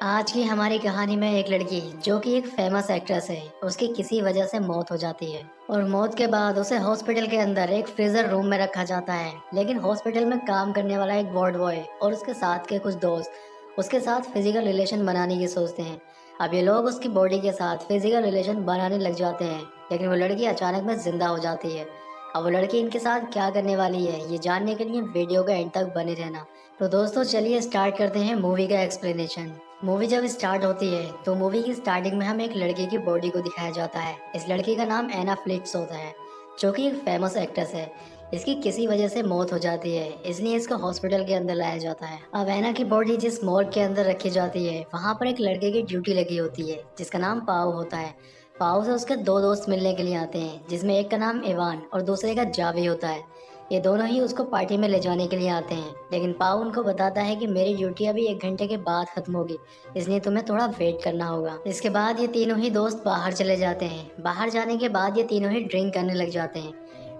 आज की हमारी कहानी में एक लड़की जो कि एक फेमस एक्ट्रेस है, उसकी किसी वजह से मौत हो जाती है और मौत के बाद उसे हॉस्पिटल के अंदर एक फ्रीजर रूम में रखा जाता है। लेकिन हॉस्पिटल में काम करने वाला एक वार्ड बॉय और उसके साथ के कुछ दोस्त उसके साथ फिजिकल रिलेशन बनाने की सोचते हैं। अब ये लोग उसकी बॉडी के साथ फिजिकल रिलेशन बनाने लग जाते हैं, लेकिन वो लड़की अचानक में जिंदा हो जाती है। अब वो लड़की इनके साथ क्या करने वाली है, ये जानने के लिए वीडियो के एंड तक बने रहना। तो दोस्तों चलिए स्टार्ट करते हैं मूवी का एक्सप्लेनेशन। मूवी जब स्टार्ट होती है तो मूवी की स्टार्टिंग में हमें एक लड़की की बॉडी को दिखाया जाता है। इस लड़की का नाम एना फ्लिट्स होता है, जो कि एक फेमस एक्ट्रेस है। इसकी किसी वजह से मौत हो जाती है, इसलिए इसको हॉस्पिटल के अंदर लाया जाता है। अब एना की बॉडी जिस मॉर्ग के अंदर रखी जाती है, वहाँ पर एक लड़के की ड्यूटी लगी होती है जिसका नाम पाओ होता है। पाओ से उसके दो दोस्त मिलने के लिए आते हैं, जिसमें एक का नाम इवान और दूसरे का जावी होता है। ये दोनों ही उसको पार्टी में ले जाने के लिए आते हैं, लेकिन पाओ उनको बताता है कि मेरी ड्यूटी अभी 1 घंटे के बाद खत्म होगी, इसलिए तुम्हें थोड़ा वेट करना होगा। इसके बाद ये तीनों ही दोस्त बाहर चले जाते हैं। बाहर जाने के बाद ये तीनों ही ड्रिंक करने लग जाते हैं।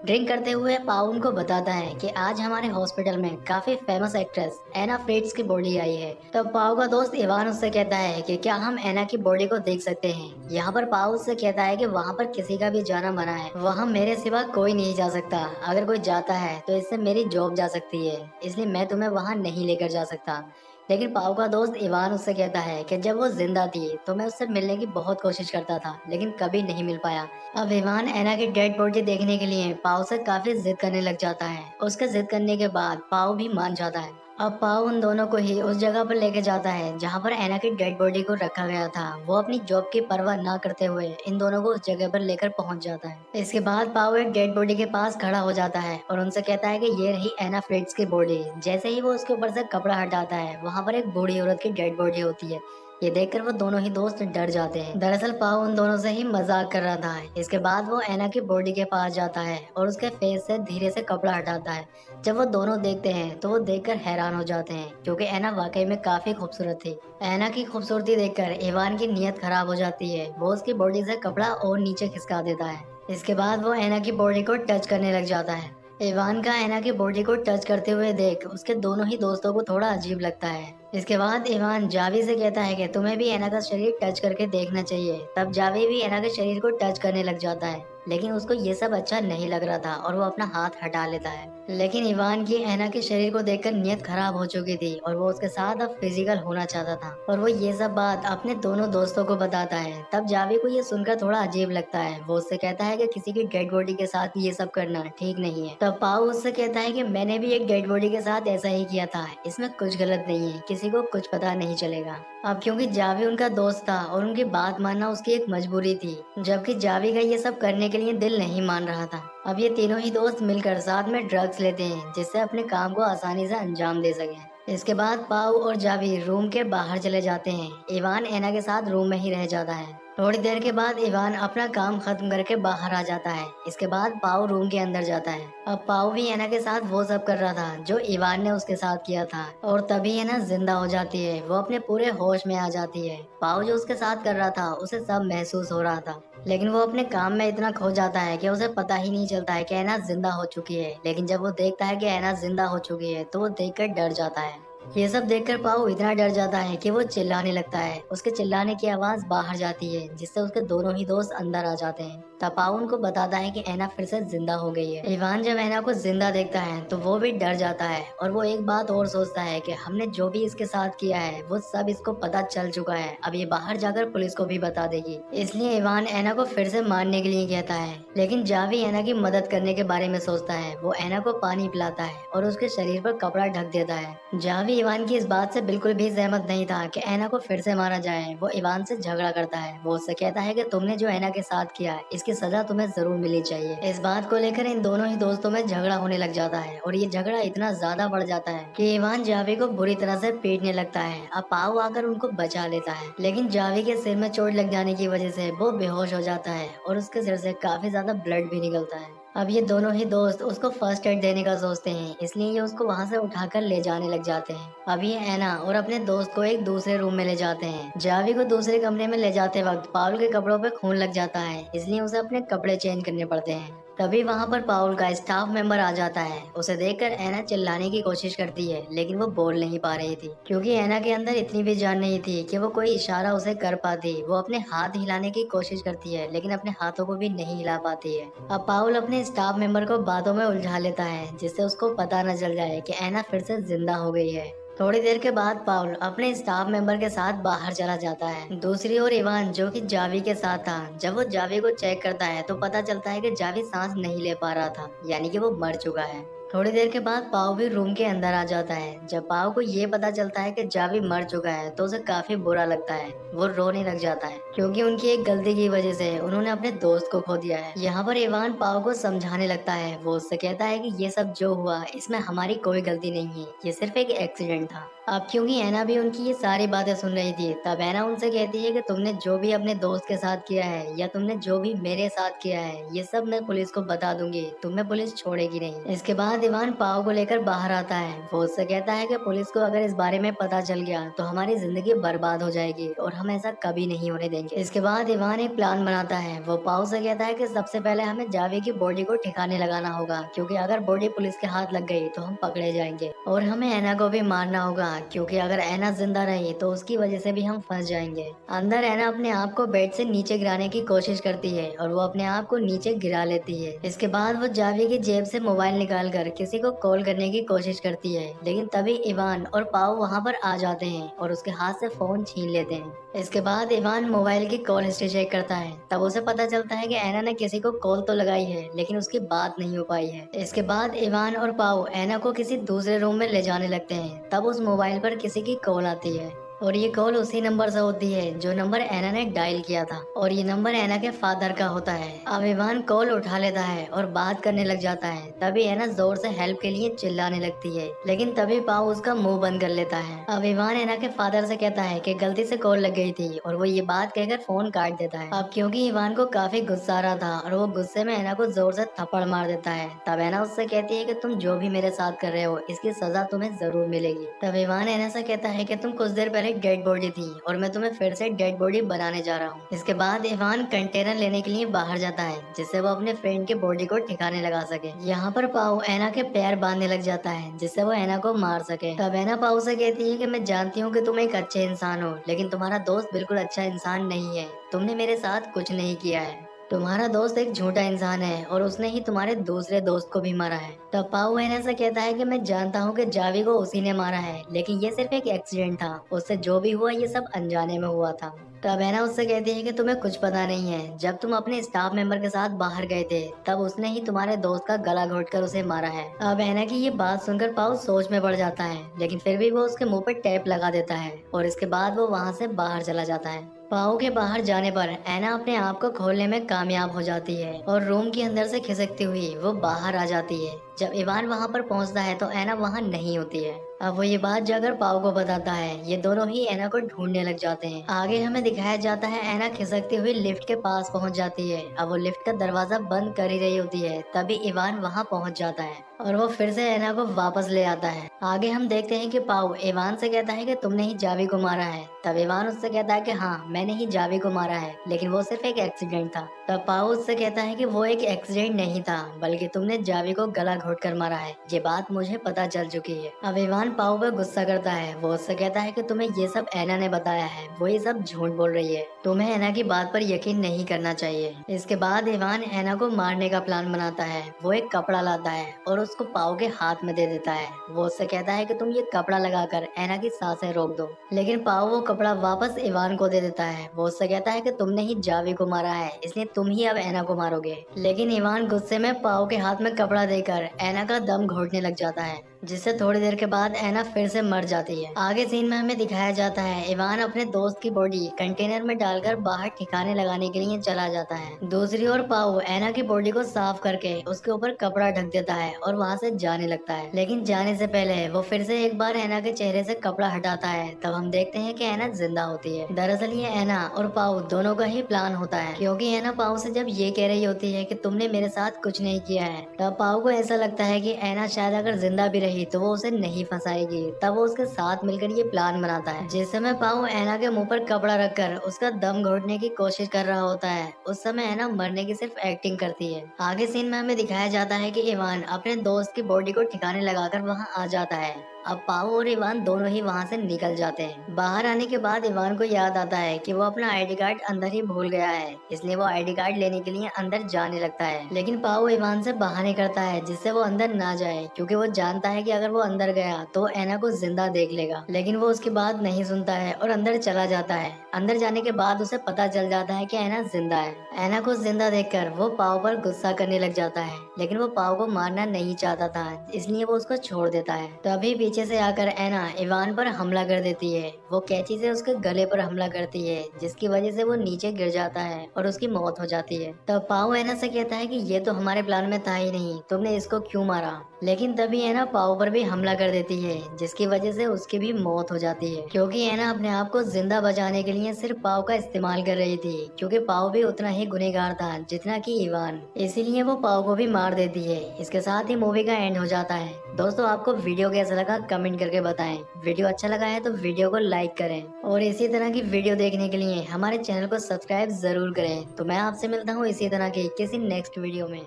ड्रिंक करते हुए पाओ उनको बताता है कि आज हमारे हॉस्पिटल में काफी फेमस एक्ट्रेस एना फ्रिट्ज की बॉडी आई है। तब पाओ का दोस्त इवान उससे कहता है कि क्या हम एना की बॉडी को देख सकते हैं। यहाँ पर पाओ उससे कहता है कि वहाँ पर किसी का भी जाना मना है, वहाँ मेरे सिवा कोई नहीं जा सकता। अगर कोई जाता है तो इससे मेरी जॉब जा सकती है, इसलिए मैं तुम्हें वहाँ नहीं लेकर जा सकता। लेकिन पाओ का दोस्त इवान उससे कहता है कि जब वो जिंदा थी तो मैं उससे मिलने की बहुत कोशिश करता था, लेकिन कभी नहीं मिल पाया। अब इवान एना की डेड बॉडी देखने के लिए पाओ से काफी जिद करने लग जाता है। उसके जिद करने के बाद पाओ भी मान जाता है। अब पाओ उन दोनों को ही उस जगह पर लेके जाता है जहाँ पर एना की डेड बॉडी को रखा गया था। वो अपनी जॉब की परवाह ना करते हुए इन दोनों को उस जगह पर लेकर पहुंच जाता है। इसके बाद पाओ एक डेड बॉडी के पास खड़ा हो जाता है और उनसे कहता है कि ये रही एना फ्रिट्ज की बॉडी। जैसे ही वो उसके ऊपर से कपड़ा हटाता है, वहाँ पर एक बूढ़ी औरत की डेड बॉडी होती है। ये देखकर वो दोनों ही दोस्त डर जाते हैं। दरअसल पाओ उन दोनों से ही मजाक कर रहा था। इसके बाद वो एना की बॉडी के पास जाता है और उसके फेस से धीरे से कपड़ा हटाता है। जब वो दोनों देखते हैं तो वो देखकर हैरान हो जाते हैं, क्योंकि एना वाकई में काफी खूबसूरत थी। एना की खूबसूरती देखकर इवान की नीयत खराब हो जाती है। वो उसकी बॉडी से कपड़ा और नीचे खिसका देता है। इसके बाद वो एना की बॉडी को टच करने लग जाता है। इवान का एना की बॉडी को टच करते हुए देख उसके दोनों ही दोस्तों को थोड़ा अजीब लगता है। इसके बाद इवान जावी से कहता है कि तुम्हें भी एना का शरीर टच करके देखना चाहिए। तब जावी भी एना के शरीर को टच करने लग जाता है, लेकिन उसको ये सब अच्छा नहीं लग रहा था और वो अपना हाथ हटा लेता है। लेकिन इवान की एना के शरीर को देखकर नीयत खराब हो चुकी थी और वो उसके साथ अब फिजिकल होना चाहता था, और वो ये सब बात अपने दोनों दोस्तों को बताता है। तब जावी को ये सुनकर थोड़ा अजीब लगता है। वो उससे कहता है कि किसी की डेड बॉडी के साथ ये सब करना ठीक नहीं है। तब पाओ उससे कहता है कि मैंने भी एक डेड बॉडी के साथ ऐसा ही किया था, इसमें कुछ गलत नहीं है, किसी को कुछ पता नहीं चलेगा। अब क्योंकि जावी उनका दोस्त था और उनकी बात मानना उसकी एक मजबूरी थी, जबकि जावी का ये सब करने के लिए दिल नहीं मान रहा था। अब ये तीनों ही दोस्त मिलकर साथ में ड्रग्स लेते हैं, जिससे अपने काम को आसानी से अंजाम दे सकें। इसके बाद पाओ और जावी रूम के बाहर चले जाते हैं। इवान एना के साथ रूम में ही रह जाता है। थोड़ी देर के बाद इवान अपना काम खत्म करके बाहर आ जाता है। इसके बाद पाओ रूम के अंदर जाता है। अब पाओ भी एना के साथ वो सब कर रहा था जो इवान ने उसके साथ किया था, और तभी एना जिंदा हो जाती है। वो अपने पूरे होश में आ जाती है। पाओ जो उसके साथ कर रहा था उसे सब महसूस हो रहा था, लेकिन वो अपने काम में इतना खो जाता है कि उसे पता ही नहीं चलता है कि एना जिंदा हो चुकी है। लेकिन जब वो देखता है कि एना जिंदा हो चुकी है तो वो देखकर डर जाता है। ये सब देखकर पाओ इतना डर जाता है कि वो चिल्लाने लगता है। उसके चिल्लाने की आवाज बाहर जाती है, जिससे उसके दोनों ही दोस्त अंदर आ जाते हैं। तब पाओ उनको बताता है कि एना फिर से जिंदा हो गई है। इवान जब एना को जिंदा देखता है तो वो भी डर जाता है, और वो एक बात और सोचता है कि हमने जो भी इसके साथ किया है वो सब इसको पता चल चुका है। अब ये बाहर जाकर पुलिस को भी बता देगी, इसलिए इवान एना को फिर से मारने के लिए कहता है। लेकिन जावी एना की मदद करने के बारे में सोचता है। वो एना को पानी पिलाता है और उसके शरीर पर कपड़ा ढक देता है। जावी इवान की इस बात से बिल्कुल भी सहमत नहीं था कि एना को फिर से मारा जाए। वो इवान से झगड़ा करता है। वो उससे कहता है कि तुमने जो एना के साथ किया इसकी सजा तुम्हें जरूर मिलनी चाहिए। इस बात को लेकर इन दोनों ही दोस्तों में झगड़ा होने लग जाता है, और ये झगड़ा इतना ज्यादा बढ़ जाता है कि इवान जावी को बुरी तरह से पीटने लगता है। अब पाओ आकर उनको बचा लेता है, लेकिन जावी के सिर में चोट लग जाने की वजह से वो बेहोश हो जाता है और उसके सिर से काफी ज्यादा ब्लड भी निकलता है। अब ये दोनों ही दोस्त उसको फर्स्ट एड देने का सोचते हैं, इसलिए ये उसको वहां से उठाकर ले जाने लग जाते हैं। अब ये एना और अपने दोस्त को एक दूसरे रूम में ले जाते हैं। जावी को दूसरे कमरे में ले जाते वक्त पाउल के कपड़ों पे खून लग जाता है, इसलिए उसे अपने कपड़े चेंज करने पड़ते हैं। तभी वहाँ पर पाउल का स्टाफ मेंबर आ जाता है। उसे देखकर एना चिल्लाने की कोशिश करती है, लेकिन वो बोल नहीं पा रही थी क्योंकि एना के अंदर इतनी भी जान नहीं थी कि वो कोई इशारा उसे कर पाती। वो अपने हाथ हिलाने की कोशिश करती है, लेकिन अपने हाथों को भी नहीं हिला पाती है। अब पाउल अपने स्टाफ मेंबर को बातों में उलझा लेता है, जिससे उसको पता न चल जाए कि एना फिर से जिंदा हो गई है। थोड़ी देर के बाद पाउल अपने स्टाफ मेंबर के साथ बाहर चला जाता है। दूसरी ओर इवान, जो कि जावी के साथ था, जब वो जावी को चेक करता है तो पता चलता है कि जावी सांस नहीं ले पा रहा था, यानी कि वो मर चुका है। थोड़ी देर के बाद पाव भी रूम के अंदर आ जाता है। जब पाव को ये पता चलता है कि जावी मर चुका है तो उसे काफी बुरा लगता है। वो रोने लग जाता है क्योंकि उनकी एक गलती की वजह से उन्होंने अपने दोस्त को खो दिया है। यहाँ पर इवान पाव को समझाने लगता है। वो उससे कहता है कि ये सब जो हुआ इसमें हमारी कोई गलती नहीं है, ये सिर्फ एक एक्सीडेंट था। अब क्योंकि एना भी उनकी ये सारी बातें सुन रही थी, तब एना उनसे कहती है कि तुमने जो भी अपने दोस्त के साथ किया है या तुमने जो भी मेरे साथ किया है, ये सब मैं पुलिस को बता दूंगी, तुम्हें पुलिस छोड़ेगी नहीं। इसके बाद इवान पाव को लेकर बाहर आता है। वो उससे कहता है कि पुलिस को अगर इस बारे में पता चल गया तो हमारी जिंदगी बर्बाद हो जाएगी और हम ऐसा कभी नहीं होने देंगे। इसके बाद इवान एक प्लान बनाता है। वो पाव से कहता है कि सबसे पहले हमें जावी की बॉडी को ठिकाने लगाना होगा, क्योंकि अगर बॉडी पुलिस के हाथ लग गई तो हम पकड़े जाएंगे, और हमें एना को भी मारना होगा, क्योंकि अगर एना जिंदा रही तो उसकी वजह से भी हम फंस जाएंगे। अंदर एना अपने आप को बेड से नीचे गिराने की कोशिश करती है और वो अपने आप को नीचे गिरा लेती है। इसके बाद वो जावी की जेब से मोबाइल निकाल कर किसी को कॉल करने की कोशिश करती है, लेकिन तभी इवान और पाव वहाँ पर आ जाते हैं और उसके हाथ से फोन छीन लेते हैं। इसके बाद इवान मोबाइल की कॉल हिस्ट्री चेक करता है। तब उसे पता चलता है कि एना ने किसी को कॉल तो लगाई है, लेकिन उसकी बात नहीं हो पाई है। इसके बाद इवान और पाव एना को किसी दूसरे रूम में ले जाने लगते हैं। तब उस मोबाइल पर किसी की कॉल आती है और ये कॉल उसी नंबर से होती है जो नंबर एना ने डायल किया था, और ये नंबर एना के फादर का होता है। अब इवान कॉल उठा लेता है और बात करने लग जाता है। तभी एना जोर से हेल्प के लिए चिल्लाने लगती है, लेकिन तभी पाव उसका मुंह बंद कर लेता है। अब इवान एना के फादर से कहता है कि गलती से कॉल लग गई थी, और वो ये बात कहकर फोन काट देता है। अब क्योंकि इवान को काफी गुस्सा आ रहा था और वो गुस्से में एना को जोर से थप्पड़ मार देता है, तब एना उससे कहती है कि तुम जो भी मेरे साथ कर रहे हो इसकी सजा तुम्हें जरूर मिलेगी। तब इवान एना से कहता है कि तुम कुछ देर पहले डेड बॉडी थी और मैं तुम्हें फिर से डेड बॉडी बनाने जा रहा हूँ। इसके बाद इवान कंटेनर लेने के लिए बाहर जाता है, जिससे वो अपने फ्रेंड की बॉडी को ठिकाने लगा सके। यहाँ पर पाव एना के पैर बांधने लग जाता है, जिससे वो एना को मार सके। तब एना पाव से कहती है कि मैं जानती हूँ कि तुम एक अच्छे इंसान हो, लेकिन तुम्हारा दोस्त बिल्कुल अच्छा इंसान नहीं है। तुमने मेरे साथ कुछ नहीं किया है। तुम्हारा दोस्त एक झूठा इंसान है और उसने ही तुम्हारे दूसरे दोस्त को भी मारा है। तब पाऊ एना से कहता है कि मैं जानता हूँ कि जावी को उसी ने मारा है, लेकिन ये सिर्फ एक एक्सीडेंट था। उससे जो भी हुआ ये सब अनजाने में हुआ था। तब एना उससे कहती है कि तुम्हें कुछ पता नहीं है। जब तुम अपने स्टाफ मेंबर के साथ बाहर गए थे, तब उसने ही तुम्हारे दोस्त का गला घोटकर उसे मारा है। अब एना की ये बात सुनकर पाऊ सोच में पड़ जाता है, लेकिन फिर भी वो उसके मुंह पर टेप लगा देता है और इसके बाद वो वहाँ से बाहर चला जाता है। पाओ के बाहर जाने पर एना अपने आप को खोलने में कामयाब हो जाती है और रूम के अंदर से खिसकती हुई वो बाहर आ जाती है। जब इवान वहां पर पहुंचता है तो एना वहां नहीं होती है। अब वो ये बात जाकर पाओ को बताता है। ये दोनों ही एना को ढूंढने लग जाते हैं। आगे हमें दिखाया जाता है एना खिसकती हुई लिफ्ट के पास पहुंच जाती है। अब वो लिफ्ट का दरवाजा बंद कर ही रही होती है, तभी इवान वहां पहुंच जाता है और वो फिर से एना को वापस ले आता है। आगे हम देखते हैं कि पाओ इवान से कहता है कि तुमने ही जावी को मारा है। तब इवान उससे कहता है कि हाँ, मैंने ही जावी को मारा है, लेकिन वो सिर्फ एक एक्सीडेंट था। तब पाओ उससे कहता है कि वो एक एक्सीडेंट नहीं था, बल्कि तुमने जावी को गला घोट कर मारा है। ये बात मुझे पता चल चुकी है। अब इवान पाओ पर गुस्सा करता है। वो उससे कहता है कि तुम्हें ये सब एना ने बताया है, वो ये सब झूठ बोल रही है। तुम्हें एना की बात पर यकीन नहीं करना चाहिए। इसके बाद इवान एना को मारने का प्लान बनाता है। वो एक कपड़ा लाता है और उसको पाओ के हाथ में दे देता है। वो उससे कहता है कि तुम ये कपड़ा लगाकर एना की सांसें रोक दो, लेकिन पाओ वो कपड़ा वापस इवान को दे देता है। वो उससे कहता है कि तुमने ही जावी को मारा है, इसलिए तुम ही अब एना को मारोगे। लेकिन इवान गुस्से में पाओ के हाथ में कपड़ा देकर एना का दम घोटने लग जाता है, जिससे थोड़ी देर के बाद एना फिर से मर जाती है। आगे सीन में हमें दिखाया जाता है इवान अपने दोस्त की बॉडी कंटेनर में डालकर बाहर ठिकाने लगाने के लिए चला जाता है। दूसरी ओर पाओ एना की बॉडी को साफ करके उसके ऊपर कपड़ा ढक देता है और वहाँ से जाने लगता है। लेकिन जाने से पहले वो फिर से एक बार एना के चेहरे से कपड़ा हटाता है। तब हम देखते हैं कि एना जिंदा होती है। दरअसल ये एना और पाओ दोनों का ही प्लान होता है, क्योंकि एना पाओ से जब ये कह रही होती है कि तुमने मेरे साथ कुछ नहीं किया है, तब पाओ को ऐसा लगता है कि एना शायद अगर जिंदा भी रही तो वो उसे नहीं फंसाएगी। तब वो उसके साथ मिलकर ये प्लान बनाता है। जिस समय पाओ ऐना के मुंह पर कपड़ा रखकर उसका दम घोटने की कोशिश कर रहा होता है, उस समय ऐना मरने की सिर्फ एक्टिंग करती है। आगे सीन में हमें दिखाया जाता है कि इवान अपने दोस्त की बॉडी को ठिकाने लगाकर वहाँ आ जाता है। अब पाओ और इवान दोनों ही वहाँ से निकल जाते हैं। बाहर आने के बाद इवान को याद आता है कि वो अपना आईडी कार्ड अंदर ही भूल गया है, इसलिए वो आईडी कार्ड लेने के लिए अंदर जाने लगता है। लेकिन पाओ इवान से बहाने करता है जिससे वो अंदर ना जाए, क्योंकि वो जानता है कि अगर वो अंदर गया तो ऐना को जिंदा देख लेगा। लेकिन वो उसकी बात नहीं सुनता है और अंदर चला जाता है। अंदर जाने के बाद उसे पता चल जाता है कि ऐना जिंदा है। ऐना को जिंदा देखकर वो पाओ पर गुस्सा करने लग जाता है, लेकिन वो पाओ को मारना नहीं चाहता था, इसलिए वो उसको छोड़ देता है। तभी पीछे से आकर ऐना इवान पर हमला कर देती है। वो कैंची से उसके गले पर हमला करती है, जिसकी वजह से वो नीचे गिर जाता है और उसकी मौत हो जाती है। तब पाओ ऐना से कहता है कि ये तो हमारे प्लान में था ही नहीं, तुमने इसको क्यों मारा। लेकिन तभी ऐना पाओ पर भी हमला कर देती है, जिसकी वजह से उसकी भी मौत हो जाती है, क्योंकि ऐना अपने आप को जिंदा बचाने के लिए सिर्फ पाओ का इस्तेमाल कर रही थी, क्योंकि पाओ भी उतना ही गुनहगार था जितना कि इवान, इसीलिए वो पाओ को भी मार देती है। इसके साथ ही मूवी का एंड हो जाता है। दोस्तों, आपको वीडियो कैसा लगा कमेंट करके बताएं। वीडियो अच्छा लगा है तो वीडियो को लाइक करें और इसी तरह की वीडियो देखने के लिए हमारे चैनल को सब्सक्राइब जरूर करें। तो मैं आपसे मिलता हूँ इसी तरह की किसी नेक्स्ट वीडियो में।